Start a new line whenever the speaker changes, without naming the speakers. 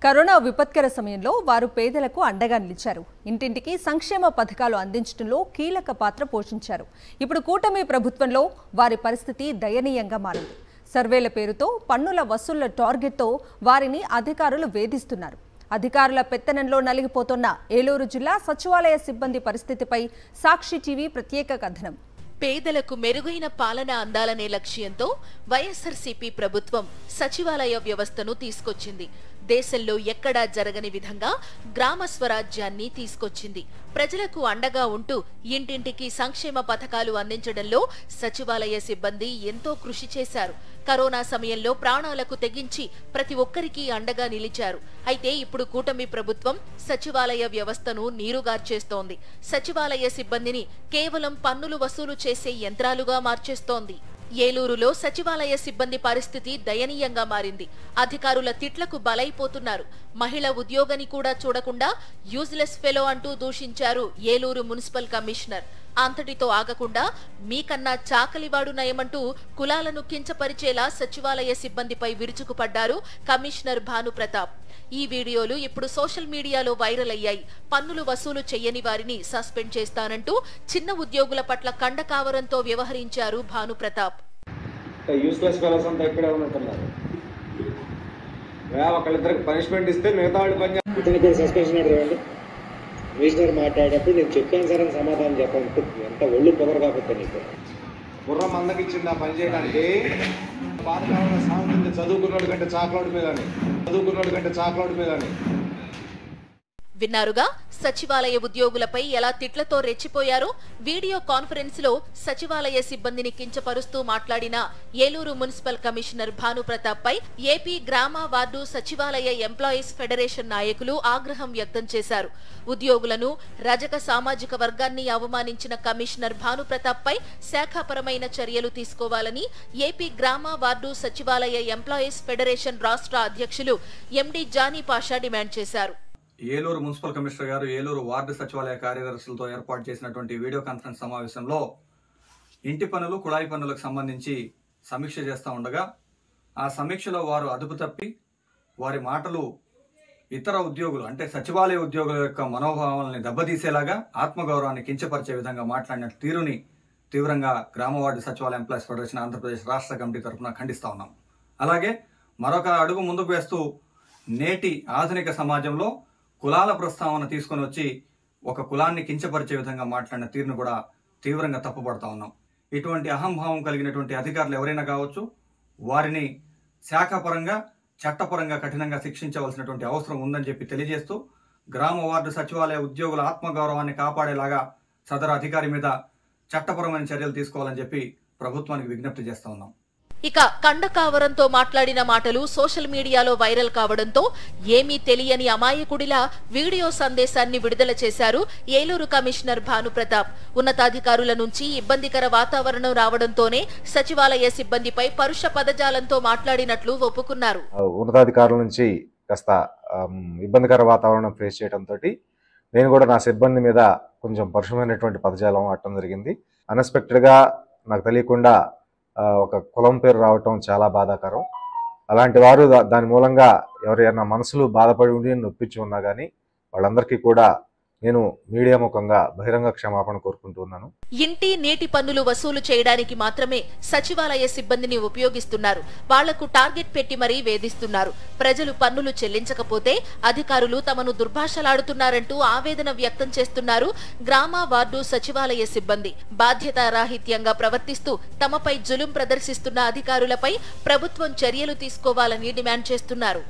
Corona విపత్కర సమయంలో వారు పేదలకు అండగా నిలిచారు. ఇంటింటికి సంక్షేమ పథకాలు అందించడంలో కీలక పాత్ర పోషించారు. ఇప్పుడు కూటమి ప్రభుత్వంలో వారి పరిస్థితి దయనీయంగా మారింది. సర్వేల పేరుతో పన్నుల వసూళ్ల టార్గెట్తో వారిని అధికారులు వేధిస్తున్నారు. అధికారుల పెత్తనంలో నలిగిపోతున్న ఏలూరు జిల్లా సచివాలయ సిబ్బంది పరిస్థితిపై సాక్షి టీవీ ప్రత్యేక కథనం.
పేదలకు మెరుగైన పాలన అందాలనే లక్ష్యంతో వైఎస్ఆర్సీపీ ప్రభుత్వం సచివాలయ వ్యవస్థను తీసుకొచ్చింది. దేశంలో ఎక్కడా జరగని విధంగా గ్రామ స్వరాజ్యాన్ని తీసుకొచ్చింది. ప్రజలకు అండగా ఉంటూ ఇంటింటికి సంక్షేమ పథకాలు అందించడంలో సచివాలయ సిబ్బంది ఎంతో కృషి చేశారు. కరోనా సమయంలో ప్రాణాలకు తెగించి ప్రతి ఒక్కరికి అండగా నిలిచారు. అయితే ఇప్పుడు కూటమి ప్రభుత్వం సచివాలయ వ్యవస్థను నీరుగార్చేస్తోంది. సచివాలయ సిబ్బందిని కేవలం పన్నులు వసూలు చేసే యంత్రాలుగా మార్చేస్తోంది. ఏలూరులో సచివాలయ సిబ్బంది పరిస్థితి దయనీయంగా మారింది. అధికారుల తిట్లకు బలైపోతున్నారు. మహిళ ఉద్యోగిని కూడా చూడకుండా యూజ్లెస్ ఫెలో అంటూ దూషించారు ఏలూరు మున్సిపల్ కమిషనర్. అంతటితో ఆగకుండా మీకన్నా చాకలివాడు నయమంటూ కులాలను కించపరిచేలా సచివాలయ సిబ్బందిపై విరుచుకుపడ్డారు కమిషనర్ భానుప్రతాప్. ఈ వీడియోలు ఇప్పుడు సోషల్ మీడియాలో వైరల్ అయ్యాయి. పన్నులు వసూలు చేయని వారిని సస్పెండ్ చేస్తానంటూ చిన్న ఉద్యోగుల పట్ల కండకావరంతో వ్యవహరించారు భానుప్రతాప్.
యూస్లెస్ ఫెలోస్ అంతా ఇక్కడే ఉంటున్నారు. ఒకళ్ళిద్దరికి పనిష్మెంట్ ఇస్తే మిగతా వాళ్ళు పని సస్పెన్షన్ ఆర్డర్ కమిషనర్ మాట్లాడేటప్పుడు నేను చెప్పాను సార్ అని సమాధానం చెప్పండి. ఎంత ఒళ్ళు పొగరు కాకపోతే నీకు గుర్రం మందకి ఇచ్చింది ఆ పని చేయడానికి. పాతకాలంలో సాగుతుంది చదువుకున్నోడు కంటే చాక్లౌడ్ మీద
విన్నారుగా సచివాలయ ఉద్యోగులపై ఎలా తిట్లతో రెచ్చిపోయారో. వీడియో కాన్ఫరెన్స్ లో సచివాలయ సిబ్బందిని కించపరుస్తూ మాట్లాడిన ఏలూరు మున్సిపల్ కమిషనర్ భానుప్రతాప్ పై ఏపీ గ్రామ వార్డు సచివాలయ ఎంప్లాయీస్ ఫెడరేషన్ నాయకులు ఆగ్రహం వ్యక్తం చేశారు. ఉద్యోగులను, రజక సామాజిక వర్గాన్ని అవమానించిన కమిషనర్ భానుప్రతాప్ పై శాఖాపరమైన చర్యలు తీసుకోవాలని ఏపీ గ్రామ వార్డు సచివాలయ ఎంప్లాయీస్ ఫెడరేషన్ రాష్ట్ర అధ్యక్షులు ఎండి జానీ పాషా డిమాండ్ చేశారు.
ఏలూరు మున్సిపల్ కమిషనర్ గారు ఏలూరు వార్డు సచివాలయ కార్యదర్శులతో ఏర్పాటు చేసినటువంటి వీడియో కాన్ఫరెన్స్ సమావేశంలో ఇంటి పన్నులు, కుళాయి పన్నులకు సంబంధించి సమీక్ష చేస్తూ ఉండగా ఆ సమీక్షలో వారు అదుపు తప్పి వారి మాటలు ఇతర ఉద్యోగులు అంటే సచివాలయ ఉద్యోగుల యొక్క మనోభావాలని దెబ్బతీసేలాగా, ఆత్మగౌరవాన్ని కించపరిచే విధంగా మాట్లాడిన తీరుని తీవ్రంగా గ్రామ వార్డు సచివాలయ ఎంప్లాయీస్ ఫెడరేషన్ ఆంధ్రప్రదేశ్ రాష్ట్ర కమిటీ తరఫున ఖండిస్తా ఉన్నాం. అలాగే మరొక అడుగు ముందుకు వేస్తూ నేటి ఆధునిక సమాజంలో కులాల ప్రస్తావన తీసుకొని వచ్చి ఒక కులాన్ని కించపరిచే విధంగా మాట్లాడిన తీరును కూడా తీవ్రంగా తప్పుపడతా ఉన్నాం. ఇటువంటి అహంభావం కలిగినటువంటి అధికారులు ఎవరైనా కావచ్చు, వారిని శాఖాపరంగా, చట్టపరంగా కఠినంగా శిక్షించవలసినటువంటి అవసరం ఉందని చెప్పి తెలియజేస్తూ గ్రామ వార్డు సచివాలయ ఉద్యోగుల ఆత్మగౌరవాన్ని కాపాడేలాగా సదరు అధికారి మీద చట్టపరమైన చర్యలు తీసుకోవాలని చెప్పి ప్రభుత్వానికి విజ్ఞప్తి చేస్తా ఉన్నాం.
ఇక కండకావరంతో మాట్లాడిన మాటలు సోషల్ మీడియాలో వైరల్ కావడంతో ఏమీ తెలియని అమాయకుడిలా వీడియో సందేశాన్ని విడుదల చేశారు ఏలూరు కమిషనర్ భానుప్రతాప్. ఉన్నతాధికారుల నుంచి ఇబ్బందికర వాతావరణం రావడంతోనే సచివాలయ సిబ్బందిపై పరుష పదజాలంతో మాట్లాడినట్లు ఒప్పుకున్నారు.
ఉన్నతాధికారుల నుంచి కాస్త ఇబ్బందికర వాతావరణం ఫేస్ చేయడంతో నేను కూడా నా సిబ్బంది మీద కొంచెం పరుషమైనటువంటి పదజాలం ఆడటం జరిగింది. అన్ఎక్స్పెక్టెడ్గా నాకు తెలియకుండా ఒక కులం పేరు రావటం చాలా బాధాకరం. అలాంటి వారు దాని మూలంగా ఎవరైనా మనసులు బాధపడి ఉండి నొప్పించి ఉన్నా కానీ వాళ్ళందరికీ కూడా నేను మీడియా ముఖంగా బహిరంగ క్షమాపణ కోరుకుంటున్నాను.
ఇంటి, నీటి పన్నులు వసూలు చేయడానికి మాత్రమే సచివాలయ సిబ్బందిని ఉపయోగిస్తున్నారు. వాళ్లకు టార్గెట్ పెట్టి మరీ వేధిస్తున్నారు. ప్రజలు పన్నులు చెల్లించకపోతే అధికారులు తమను దుర్భాషలాడుతున్నారంటూ ఆవేదన వ్యక్తం చేస్తున్నారు గ్రామ వార్డు సచివాలయ సిబ్బంది. బాధ్యతారాహిత్యంగా ప్రవర్తిస్తూ తమపై జులుం ప్రదర్శిస్తున్న అధికారులపై ప్రభుత్వం చర్యలు తీసుకోవాలని డిమాండ్ చేస్తున్నారు.